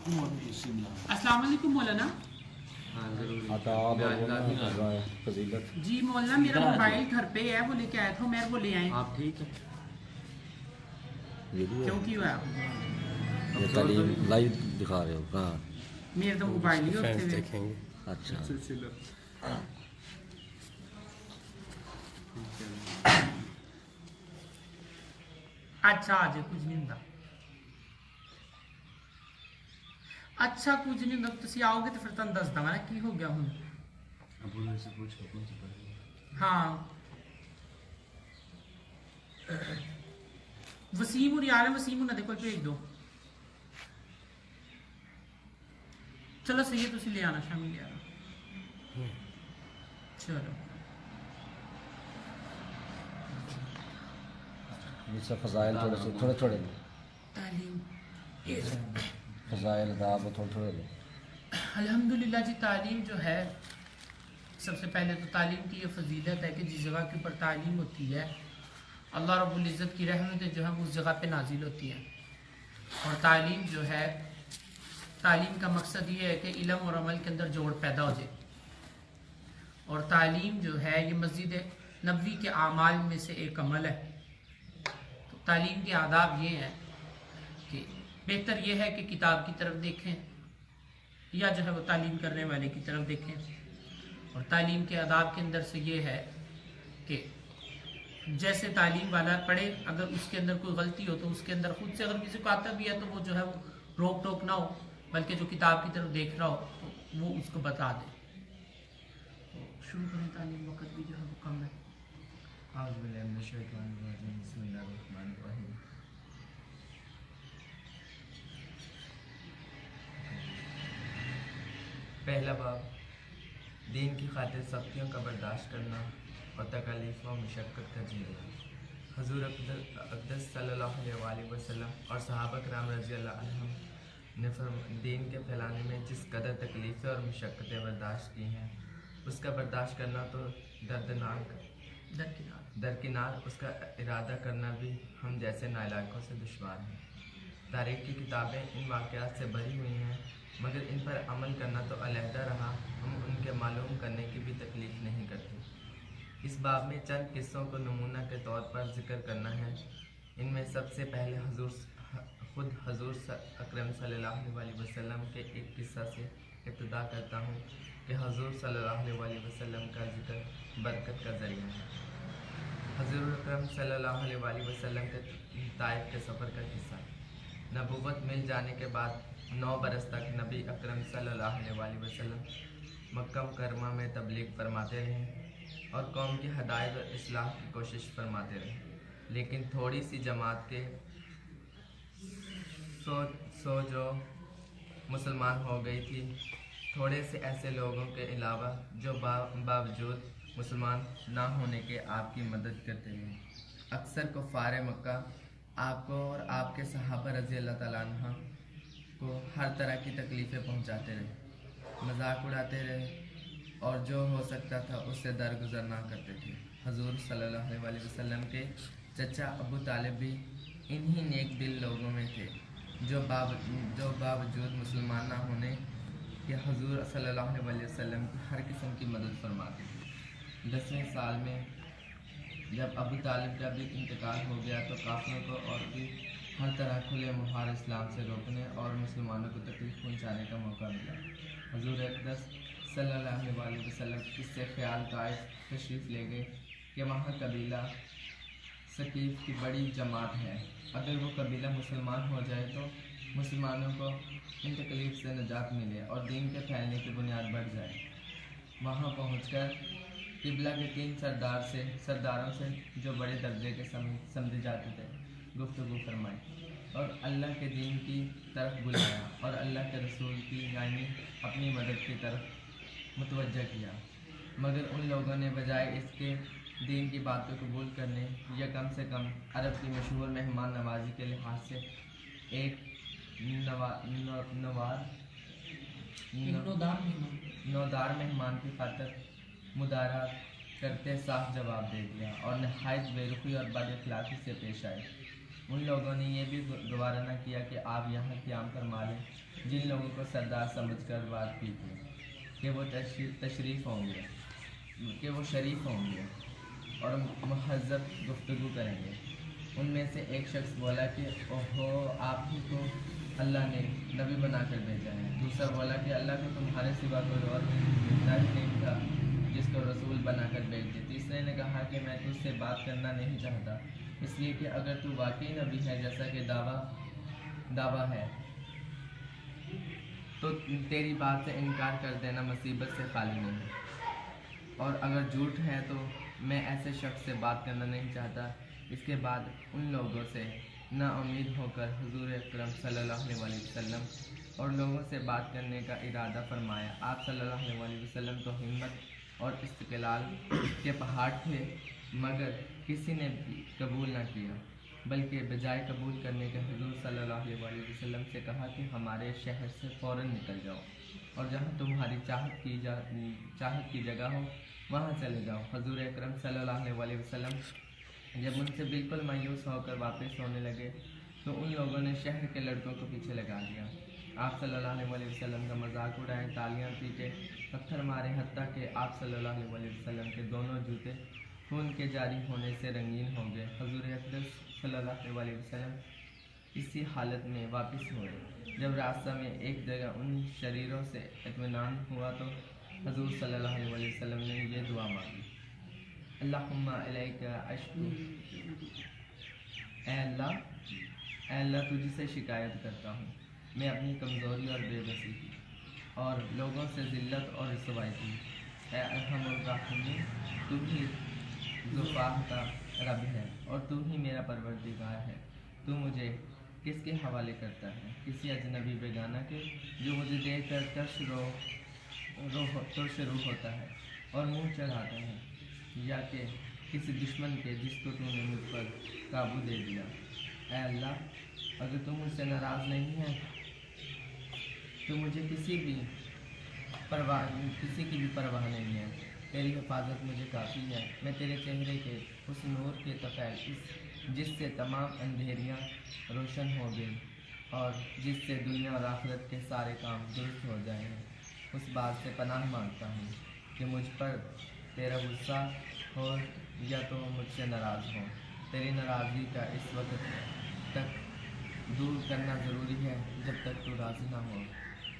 अस्सलाम वालेकुम मौलाना। जी मौलाना, मेरा मोबाइल घर पे है, वो लेके आया था, मैं वो ले आए। आप ठीक है? क्यों की हुआ? ये तालीम लाइव दिखा रहे हो कहाँ? मेरे तो मोबाइल ही होते हुए। देखेंगे। अच्छा अच्छा आज कुछ नहीं ਹੁੰਦਾ। अच्छा कुछ नहीं ਹੁੰਦਾ, ਤੁਸੀਂ आओगे तो फिर ਤੁਹਾਨੂੰ ਦੱਸ ਦਵਾਂ ਨਾ ਕੀ ਹੋ ਗਿਆ ਹੁਣ। अबू ने से पूछो कौन सा पढ़ेगा? हाँ वसीम और यार वसीम ਉਹਨਾਂ ਦੇ ਕੋਲ ਭੇਜ ਦਿਓ। ਚਲੋ ਸਹੀ ਹੈ, ਤੁਸੀਂ ਲੈ ਆਣਾ ਸ਼ਾਮੀ ਲੈ ਆਣਾ। ਚਲੋ जैसे फ़ज़ाइल थोड़े थोड़े तालीम फ़ज़ाइल आदाब थोड़े थोड़े दो। अल्हम्दुलिल्लाह जी, तालीम जो है, सबसे पहले तो तालीम की ये फजीलत है कि जिस जगह के ऊपर तालीम होती है अल्लाह रब्बुल इज़्ज़त की रहमतें जो है उस जगह पे नाजिल होती हैं। और तालीम जो है, तालीम का मकसद ये है कि इल्म और अमल के अंदर जोड़ पैदा हो जाए। और तालीम जो है ये मस्जिद नबवी के आमाल में से एक अमल है। तो तालीम के आदाब ये हैं कि बेहतर ये है कि किताब की तरफ देखें या जो है वो तालीम करने वाले की तरफ देखें। और तालीम के आदाब के अंदर से ये है कि जैसे तालीम वाला पढ़े, अगर उसके अंदर कोई गलती हो तो उसके अंदर खुद से अगर किसी को आता भी है तो वो जो है वो रोक टोक ना हो, बल्कि जो किताब की तरफ देख रहा हो तो वो उसको बता दे। तो शुरू करें, तालीम वक्त भी जो है वो कम है। पहला बाब, दीन की खातिर सख्तियों का बर्दाश्त करना और तकलीफ़ व मशक्क़त का झेलना। हज़ूर अक़दस सल्लल्लाहु अलैहि वसल्लम और सहाबा किराम रज़ी अल्लाह अन्हुम ने दीन के फैलाने में जिस कदर तकलीफ़ें और मशक्क़तें बर्दाश्त की हैं, उसका बर्दाश्त करना तो दरकिनार उसका इरादा करना भी हम जैसे नालायकों से दुश्वार है। तारीख़ की किताबें इन वाक़यात से भरी हुई हैं, मगर इन पर अमल करना तो अलहदा रहा, हम उनके मालूम करने की भी तकलीफ़ नहीं करते। इस बाब में चंद किस्सों को नमूना के तौर पर ज़िक्र करना है। इनमें सबसे पहले खुद हज़ूर अकरम सल्लल्लाहु अलैहि वसल्लम के एक किस्सा से इब्तिदा करता हूँ कि हज़ूर सल्लल्लाहु अलैहि वसल्लम का ज़िक्र बरकत का ज़रिया है। हज़ूर अकरम सल्लल्लाहु अलैहि वसल्लम के ताइफ के सफ़र का किस्सा। नबूवत मिल जाने के बाद 9 बरस तक नबी अकरम सल्लल्लाहु अलैहि वसल्लम मक्का मुकर्रमा में तबलीग फरमाते रहे और कौम की हदायत और इस्लाह की कोशिश फरमाते रहे। लेकिन थोड़ी सी जमात के सो जो मुसलमान हो गई थी, थोड़े से ऐसे लोगों के अलावा जो बावजूद मुसलमान ना होने के आपकी मदद करते रहे। अक्सर कुफ़ार मक्का आपको और आपके सहाबा रज़ी अल्लाह ताला अन्हु को हर तरह की तकलीफ़ें पहुंचाते रहे, मजाक उड़ाते रहे और जो हो सकता था उससे दरगुजर ना करते थे। हजूर सल्लल्लाहु अलैहि वसल्लम के चचा अबू तालिब भी इन्हीं नेक दिल लोगों में थे जो बावजूद मुसलमान ना होने के हजूर सल्लल्लाहु अलैहि वसल्लम की हर किस्म की मदद फरमाते थे। 10वें साल में जब अबू तालिब का भी इंतकाल हो गया तो काफिरों को और भी हर तरह खुले मुहार इस्लाम से रोकने और मुसलमानों को तकलीफ पहुंचाने का मौका मिला। हजूर अक़दस सल्लल्लाहु अलैहि वसल्लम इससे ख्याल ताइफ तशरीफ़ ले गए कि वहाँ कबीला सकीफ़ की बड़ी जमात है, अगर वो कबीला मुसलमान हो जाए तो मुसलमानों को इन तकलीफ़ से निजात मिले और दीन के फैलने की बुनियाद बढ़ जाए। वहाँ पहुँचकर किबला के 3 सरदारों से जो बड़े दर्जे के समझे जाते थे गुफ्तगू फरमाई और अल्लाह के दीन की तरफ बुलाया और अल्लाह के रसूल की यानी अपनी मदद की तरफ मुतवज्जा किया। मगर उन लोगों ने बजाय इसके दीन की बात को कबूल करने या कम से कम अरब की मशहूर मेहमान नवाजी के लिहाज से एक नौदार मेहमान की खातर मुदारात करते साफ जवाब दे दिया और नहायत बेरुखी और बद अखलाक़ी से पेश आए। उन लोगों ने यह भी गवारा न किया कि आप यहाँ क़याम फरमा लें, जिन लोगों को सरदार समझकर बात की थी कि वो तशरीफ़ होंगे, कि वो शरीफ होंगे और महज़्ज़ब गुफ्तगू करेंगे। उनमें से एक शख्स बोला कि ओहो, आप ही को अल्लाह ने नबी बनाकर भेजा है। दूसरा बोला कि अल्लाह को तुम्हारे सिवा कोई और भेजा ही नहीं था जिसको रसूल बनाकर भेज दे। तीसरे ने कहा कि मैं तुझसे बात करना नहीं चाहता, इसलिए कि अगर तू वाकई नबी है जैसा कि दावा है तो तेरी बात से इनकार कर देना मुसीबत से खाली नहीं, और अगर झूठ है तो मैं ऐसे शख्स से बात करना नहीं चाहता। इसके बाद उन लोगों से नाउम्मीद होकर हुजूर अकरम सल्लल्लाहु अलैहि वसल्लम और लोगों से बात करने का इरादा फरमाया। आप सल्लल्लाहु अलैहि वसल्लम तो हिम्मत और इस्तिक़लाल के पहाड़ थे, मगर किसी ने भी कबूल न किया, बल्कि बजाय कबूल करने के हुजूर सल्लल्लाहु अलैहि वसल्लम से कहा कि हमारे शहर से फ़ौरन निकल जाओ और जहाँ तुम्हारी चाहत की जगह हो वहाँ चले जाओ। हुजूर अकरम सल्लल्लाहु अलैहि वसल्लम जब उनसे बिल्कुल मायूस होकर वापस होने लगे तो उन लोगों ने शहर के लड़कों को पीछे लगा दिया। आप सल्लल्लाहु अलैहि वसल्लम का मजाक उड़ाए, तालियां पीटे, पत्थर मारे, हत्ता कि आप सल्लल्लाहु अलैहि वसल्लम के दोनों जूते खून के जारी होने से रंगीन हो गए। हुजूर अकरम सल्लल्लाहु अलैहि वसल्लम इसी हालत में वापस हुए। जब रास्ता में एक जगह उन शरीरों से इत्मीनान हुआ तो हुजूर सल्लल्लाहु अलैहि वसल्लम ने ये दुआ मांगी, अल्लाहुम्मा अलैका अश्कू, ऐ अल्लाह तुझसे शिकायत करता हूँ मैं अपनी कमज़ोरी और बेबसी की और लोगों से ज़िल्लत और रसवाई की। ऐ अरहमुर राहिमीन, तू ही ज़ुफ़ाह का रब है और तू ही मेरा परवरदिगार है। तू मुझे किसके हवाले करता है? किसी अजनबी बेगाना के जो मुझे देख कर तुर्श रूह होता है और मुँह चढ़ाता है, या कि किसी दुश्मन के जिसको तूने मुझ पर काबू दे दिया। ऐ अल्लाह, अगर तू मुझसे नाराज़ नहीं है तो मुझे किसी की भी परवाह नहीं है। तेरी हिफाजत मुझे काफ़ी है। मैं तेरे चेहरे के उस नूर के तफ़ैल जिससे तमाम अंधेरियाँ रोशन हो गई और जिससे दुनिया और आखिरत के सारे काम दुरुस्त हो जाएंगे, उस बात से पनाह मांगता हूँ कि मुझ पर तेरा गुस्सा हो या तो मुझसे नाराज़ हो। तेरी नाराज़गी का इस वक्त तक दूर करना ज़रूरी है जब तक तू राज़ी ना हो।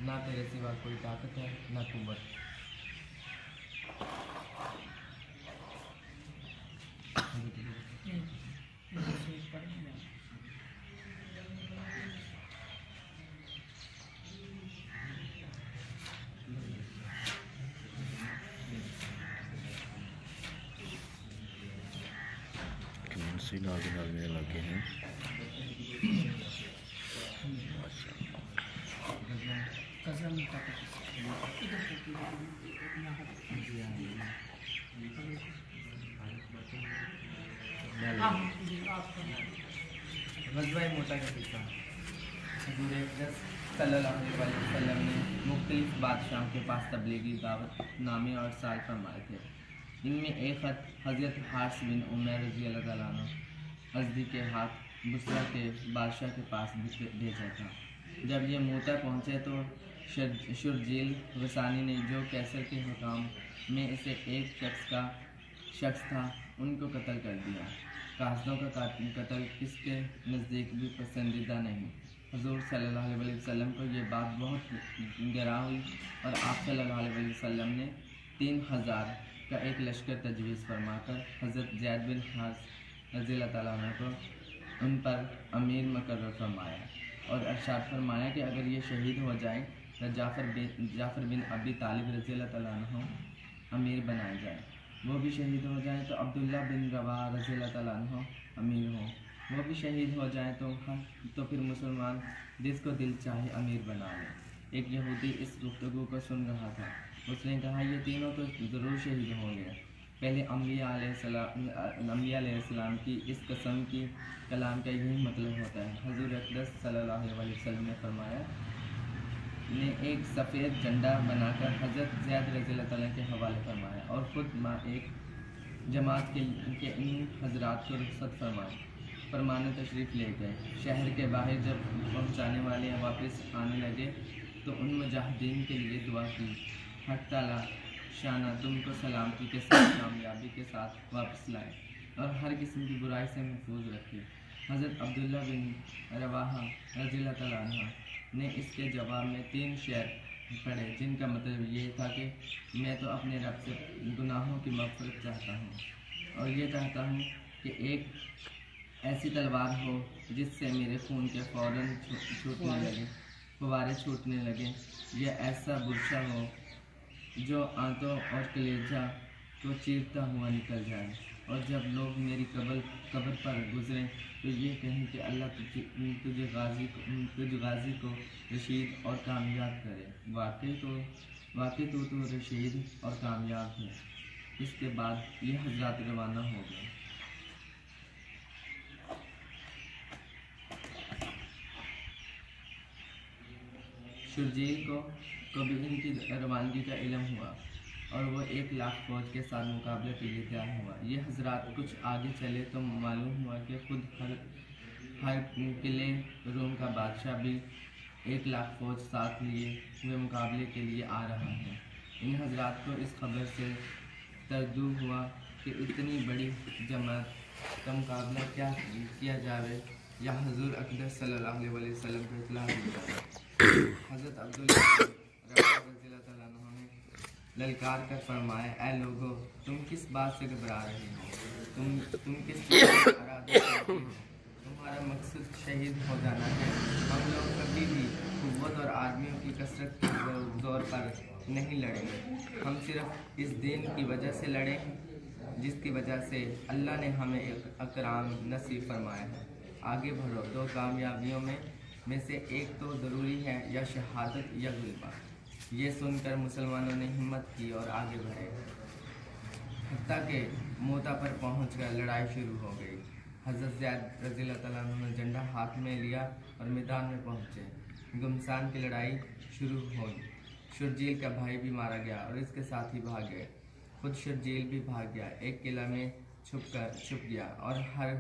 ना तेरे सिवा कोई ताकत है ना कुव्वत। नाल मेरे लगे हैं। ग़ज़वा मोता का किस्सा। हुज़ूर अक़दस सल्लल्लाहु अलैहि वसल्लम ने मुख्तलिफ़ बादशाहों के पास तबलीगी दावतनामे और साल फरमाए थे। इनमें एक ख़त हज़रत हारिस बिन उमैर रज़ी अल्लाह तआला अन्हु अज़दी के हाथ बुसरा के बादशाह के पास भेजा था। जब ये मोता पहुँचे तो शुरजील गसानी ने, जो कैसर के हुकाम में इसे एक शख्स था, उनको कत्ल कर दिया। कासदों का कत्ल किसके नज़दीक भी पसंदीदा नहीं। हुज़ूर सल्लल्लाहु अलैहि वसल्लम को ये बात बहुत गिरा हुई और आप सल्लल्लाहु अलैहि वसल्लम ने 3000 का एक लश्कर तजवीज़ फरमाकर हज़रत ज़ैद बिन हारिस रज़ी अल्लाह तआला अन्हु को उन पर अमीर मुकर्रर फरमाया और इरशाद फरमाया कि अगर ये शहीद हो जाए तो जाफ़र बिन अबी तालिब रज़ी अल्लाह तआला अन्हु अमीर बनाया जाए। वो भी शहीद हो जाए तो अब्दुल्ला बिन रवाह रज़ी अल्लाह तआला अन्हु अमीर हो। वो भी शहीद हो जाए तो फिर मुसलमान जिसको दिल चाहे अमीर बना ले। एक यहूदी इस गुफ्तगू को सुन रहा था। उसने कहा, ये तीनों तो ज़रूर शहीद होंगे। पहले अम्बिया अलैहिस्सलाम की इस कसम की कलाम का यही मतलब होता है। हुज़ूर अक़दस सल्लल्लाहु अलैहि वसल्लम ने फरमाया ने एक सफ़ेद झंडा बनाकर हज़रत ज़ैद रज़ी अल्लाह तआला के हवाले फरमाया और ख़ुद एक जमात के इन हजरात को रुख़सत फरमाए। فرمانے تشریف لے گئے۔ شہر کے باہر جب پہنچانے والے واپس آنے لگے تو ان مجاہدین کے لیے دعا کی، حق تعالیٰ شانہ تم کو سلامتی کے ساتھ کامیابی کے ساتھ واپس لائے اور ہر قسم کی برائی سے محفوظ رکھے۔ حضرت عبداللہ بن رواحہ رضی اللہ تعالیٰ عنہ نے اس کے جواب میں 3 شعر پڑھے، جن کا مطلب یہ تھا کہ میں تو اپنے رب سے گناہوں کی مغفرت چاہتا ہوں اور یہ چاہتا ہوں کہ ایک ایسی تلوار ہو جس سے میرے خون کے فوارے چھوٹنے لگے، یا ایسا برچہ ہو جو آنتوں اور کلیجہ کو چیرتا ہوا نکل جائے، اور جب لوگ میری قبر پر گزریں تو یہ کہیں کہ اللہ تجھے غازی کو رشید اور کامیاب کرے۔ واقعی تو رشید اور کامیاب ہے۔ اس کے بعد یہ حضرات روانہ ہو گئے۔ شرجیل کو بھی ان کی روانگی کا علم ہوا اور وہ 1,00,000 فوج کے ساتھ مقابلے کے لیے تیار ہوا۔ یہ حضرات کچھ آگے چلے تو معلوم ہوا کہ خود ہر قلعے روم کا بادشاہ بھی 1,00,000 فوج ساتھ لیے ہوئے مقابلے کے لیے آ رہا ہے۔ ان حضرات کو اس خبر سے تردد ہوا کہ اتنی بڑی جماعت کا مقابلہ کیا کیا جاوے یا حضور اقدس صلی اللہ علیہ وسلم کو اطلاع دی جائے۔ حضرت عبداللہ رضی اللہ تعالیٰ عنہ نے للکار کر فرمایا، اے لوگو، تم کس بات سے گھبرا رہے ہو؟ تم کس چیز کا ارادہ کرتے ہو؟ تمہارا مقصد شہید ہو جانا ہے۔ ہم لوگ کبھی بھی قوت اور آدمیوں کی کثرت کے زور پر نہیں لڑیں گے، ہم صرف اس دین کی وجہ سے لڑیں جس کی وجہ سے اللہ نے ہمیں اکرام نصیب فرمایا ہے۔ آگے بڑھو، 2 کامیابیوں میں سے ایک تو ضروری ہے، یا شہادت یا غلبہ۔ یہ سن کر مسلمانوں نے ہمت کی اور آگے بڑھے، حتیٰ کہ موتا پر پہنچ کر لڑائی شروع ہو گئی۔ حضرت زید رضی اللہ تعالیٰ عنہ نے جھنڈا ہاتھ میں لیا اور میدان میں پہنچے۔ گھمسان کی لڑائی شروع ہوئی۔ شرجیل کا بھائی بھی مارا گیا اور اس کے ساتھی بھاگ گئے۔ خود شرجیل بھی بھاگ گیا، ایک قلعہ میں چھپ گیا اور ہر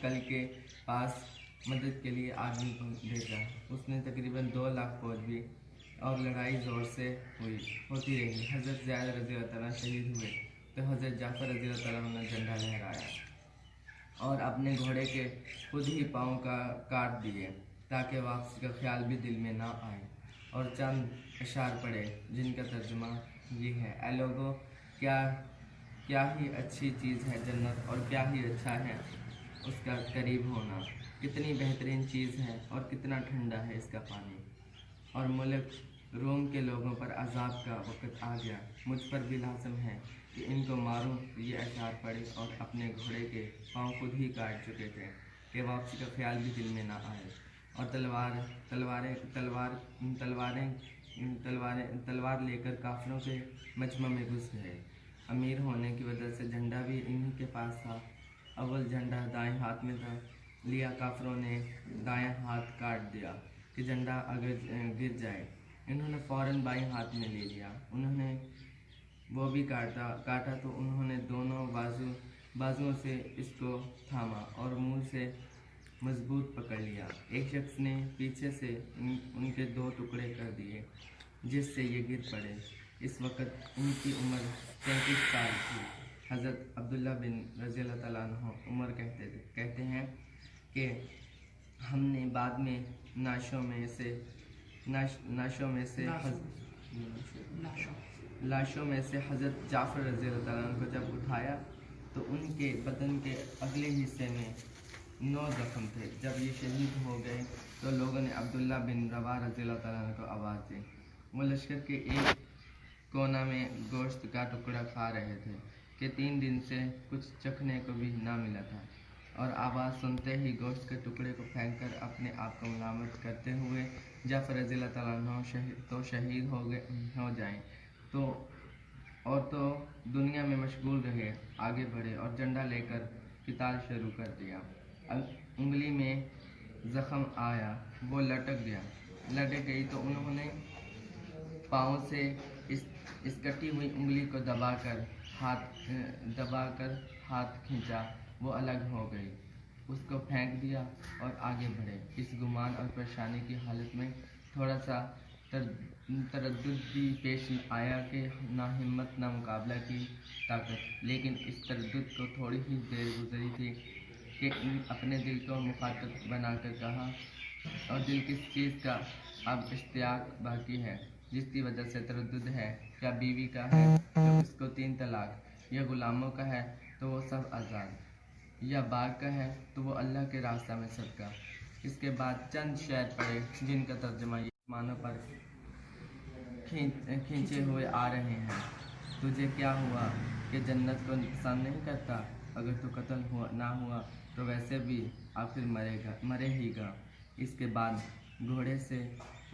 کل کے پاس مدد کے لیے آدمی بھیجا۔ اس نے تقریباً 2,00,000 فوج بھی، اور لڑائی زور سے ہوتی رہی۔ حضرت زید رضی اللہ تعالیٰ شہید ہوئے تو حضرت جعفر رضی اللہ تعالیٰ نے جھنڈا لہرایا اور اپنے گھوڑے کے خود ہی پاؤں کاٹ دیے تاکہ واپسی کا خیال بھی دل میں نہ آئے، اور چند اشعار پڑھے جن کا ترجمہ یہ ہے، اے لوگو، کیا ہی اچھی چیز ہے جنت، اور کیا ہی اچھا ہے اس کا قریب ہونا، کتنی بہترین چیز ہے اور کتنا ٹھنڈا ہے اس کا پانی، اور ملک روم کے لوگوں پر عذاب کا وقت آ گیا، مجھ پر بھی لازم ہے کہ ان کو ماروں۔ یہ اشعار پڑھے اور اپنے گھوڑے کے پاؤں خود ہی کاٹ چکے تھے کہ واپسی کا خیال بھی دل میں نہ آئے، اور تلوار لے کر کافروں کے مجمع میں گھس گئے۔ امیر ہونے کی وجہ سے جھنڈا بھی انہی کے پاس تھا۔ اول جھنڈا دائیں ہاتھ میں تھا، لیا کافروں نے دائیں ہاتھ کاٹ دیا کہ جھنڈا اگر گر جائے۔ انہوں نے فوراً بائیں ہاتھ میں لے لیا، انہوں نے وہ بھی کاٹا تو انہوں نے دونوں بازوؤں سے اس کو تھاما اور منہ سے مضبوط پکڑ لیا۔ ایک شخص نے پیچھے سے ان کے 2 ٹکڑے کر دیے جس سے یہ گر پڑے۔ اس وقت ان کی عمر 33 سال تھی۔ حضرت عبداللہ بن رضی اللہ تعالیٰ عنہ عمر کہتے ہیں کہ ہم نے بعد میں لاشوں میں سے حضرت جعفر رضی اللہ تعالیٰ عنہ کو جب اٹھایا تو ان کے بدن کے اگلے حصے میں 9 زخم تھے۔ جب یہ شہید ہو گئے تو لوگوں نے عبداللہ بن رواحہ رضی اللہ تعالیٰ عنہ کو آواز دی۔ وہ لشکر کے ایک کونا میں گوشت کا ٹکڑا کھا رہے تھے کہ 3 دن سے کچھ چکھنے کو بھی نہ ملا تھا، اور آواز سنتے ہی گوشت کے ٹکڑے کو پھینک کر اپنے آپ کو ملامت کرتے ہوئے جعفر رضی اللہ تعالیٰ عنہ شہید ہو جائیں تو دنیا میں مشغول رہے، آگے بڑھے اور جھنڈا لے کر قتال شروع کر دیا۔ انگلی میں زخم آیا، وہ لٹک گئی تو انہوں نے پاؤں سے اس کٹی ہوئی انگلی کو دبا کر ہاتھ کھینچا، وہ الگ ہو گئی۔ उसको फेंक दिया और आगे बढ़े। इस गुमान और परेशानी की हालत में थोड़ा सा तरद्दुद भी पेश आया कि ना हिम्मत ना मुकाबला की ताकत, लेकिन इस तरद्दुद को थोड़ी ही देर गुजरी थी कि अपने दिल को मुखातब बनाकर कहा, और दिल किस चीज़ का अब इश्तियाक बाकी है जिसकी वजह से तरद्दुद है? क्या बीवी का है तो उसको 3 तलाक, या गुलामों का है तो वो सब आज़ाद, या बाग का है तो वो अल्लाह के रास्ता में सदका। इसके बाद चंद शेर पढ़े जिनका तर्जुमा ये मानों पर खींचे हुए आ रहे हैं। तुझे क्या हुआ कि जन्नत को पसंद नहीं करता? अगर तू कत्ल ना हुआ तो वैसे भी आखिर मरे ही गा। इसके बाद घोड़े से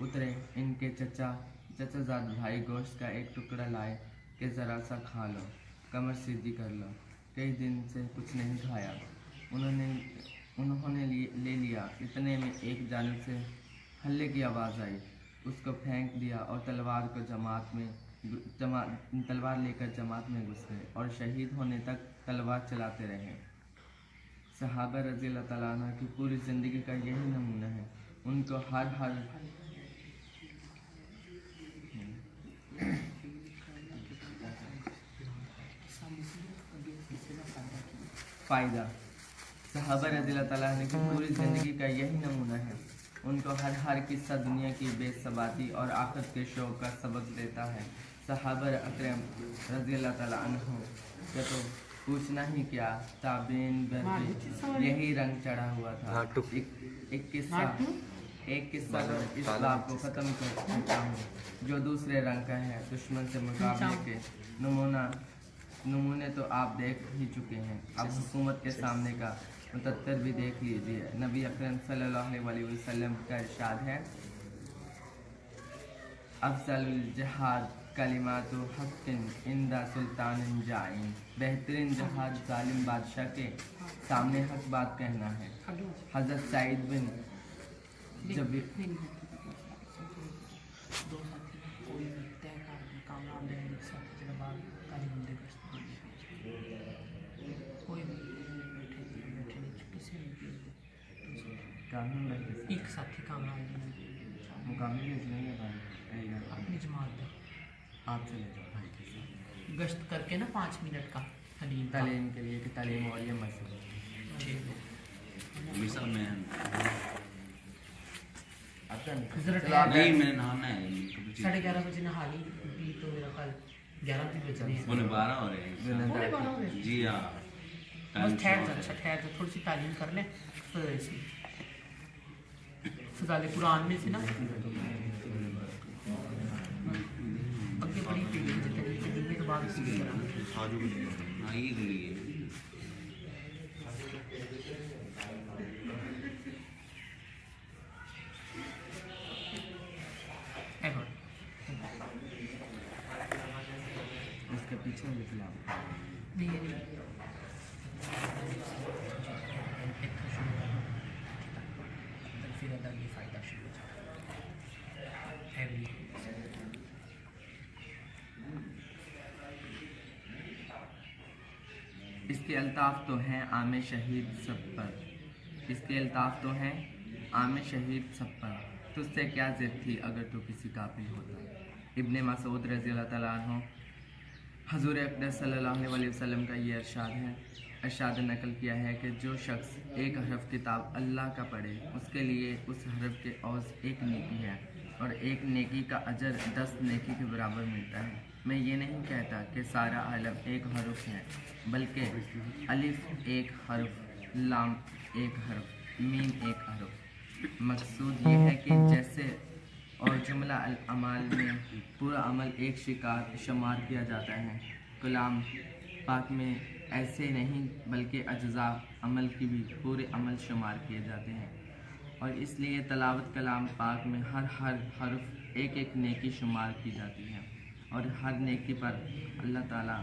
उतरे इनके चचाजाद भाई गोश्त का एक टुकड़ा लाए कि ज़रा सा खा लो, कमर सीधी कर लो, कई दिन से कुछ नहीं खाया। उन्होंने ले लिया। इतने में एक जानिब से हल्ले की आवाज़ आई, उसको फेंक दिया और तलवार लेकर जमात में घुस गए और शहीद होने तक तलवार चलाते रहे। सहाबा रज़ी अल्लाह तआला अन्हु की पूरी ज़िंदगी का यही नमूना है। उनको हर फ़ायदा सहाबा रज़ी अल्लाह तआला अन्हु की पूरी ज़िंदगी का यही नमूना है। उनको हर किस्सा दुनिया की बेसबाती और आखिरत के शौक़ का सबक देता है। सहाबा अकरम रज़ी अल्लाह तआला अन्हु का तो पूछना ही क्या, ताबीन यही रंग चढ़ा हुआ था। एक किस्सा तो इस बात को ख़त्म करता हूँ जो दूसरे रंग का है। दुश्मन से मुकाबले के नमूने तो आप देख ही चुके हैं। अब हुकूमत के सामने का मुतत्तर भी देख लीजिए। नबी अकरम सल्लल्लाहु अलैहि वसल्लम का इरशाद है, अफ़ज़लुल जिहाद कलिमातु हक़्क़िन इंदा सुल्तानिन जाइन। बेहतरीन जिहाद जालिम बादशाह के सामने हक बात कहना है। हज़रत सईद बिन जबीर एक साथी कामयाब मुकामी अपनी जमात में आप चले जाओ भाई के साथ गश्त करके ना 5 मिनट का तालीम का। तालीम के लिए कि तालीम और ये मसला ठीक है। मिसल में आता जरा नहीं मैंने नहाना है 11:30 बजे नहा ली भी तो मेरा ख्याल 11 भी बज रहे हैं। 12 हो रहे हैं। पौने 12 हो रहे हैं। जी हाँ बस ठहर जा थोड़ी सी तालीम कर लें तो ऐसी फ़ज़ाइल कुरान में से ना आगे बड़ी पीढ़ी जितनी तो बाद इसी तरह हाँ ये लिए उसके पीछे निकला नहीं फिर अदा ये फ़ायदा शुरू हो इसके अल्ताफ़ तो हैं आम शहीद सब पर। इसके अल्ताफ़ तो हैं आम शहीद सब पर। तुझसे क्या ज़िद थी अगर तू किसी काबिल होता। इब्ने मसूद रज़ी अल्लाह तआला अन्हु हज़ूर अक़दस सल्लल्लाहु अलैहि वसल्लम का ये इरशाद नकल किया है कि जो शख्स एक हरफ किताब अल्लाह का पढ़े उसके लिए उस हरफ के औज़ 1 नेकी है और 1 नेकी का अजर 10 नेकी के बराबर मिलता है। मैं ये नहीं कहता कि सारा आलम एक हरफ है, बल्कि अलिफ 1 हरफ, लाम 1 हरफ, मीम 1 हरफ। मकसूद ये है कि जैसे और जुमला अमाल में पूरा अमल एक शुमार किया जाता है, कलाम पाक में ऐसे नहीं बल्कि अज्जा अमल की भी पूरे अमल शुमार किए जाते हैं। और इसलिए तलावत कलाम पाक में हर हरफ एक नेकी शुमार की जाती है और हर नेकी पर अल्लाह ताला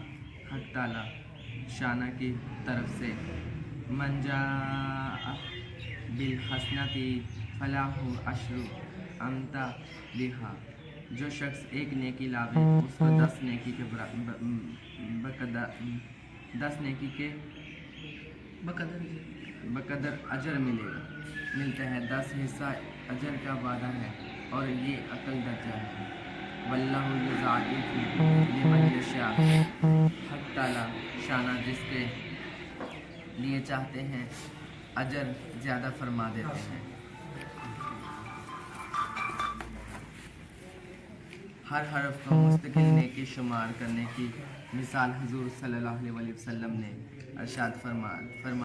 हक ताला शाना की तरफ से मंजा बिल हसनती फलाहु अशरु अमता लिहा, जो शख्स 1 नेकी लावे उसको 10 नेकी के बकदर 10 नेकी के बकदर अजर मिलता है। 10 हिस्सा अजर का वादा है और ये अकल दर्जा है। वल्लाहु युज़ाइफु लिमन यशा, हक ताला शाना जिसके लिए चाहते हैं अजर ज़्यादा फरमा देते हैं। हर हरफ को मुस्तकिल नेकी शुमार करने की मिसाल हुजूर सल्लल्लाहु अलैहि वसल्लम ने इरशाद फरमा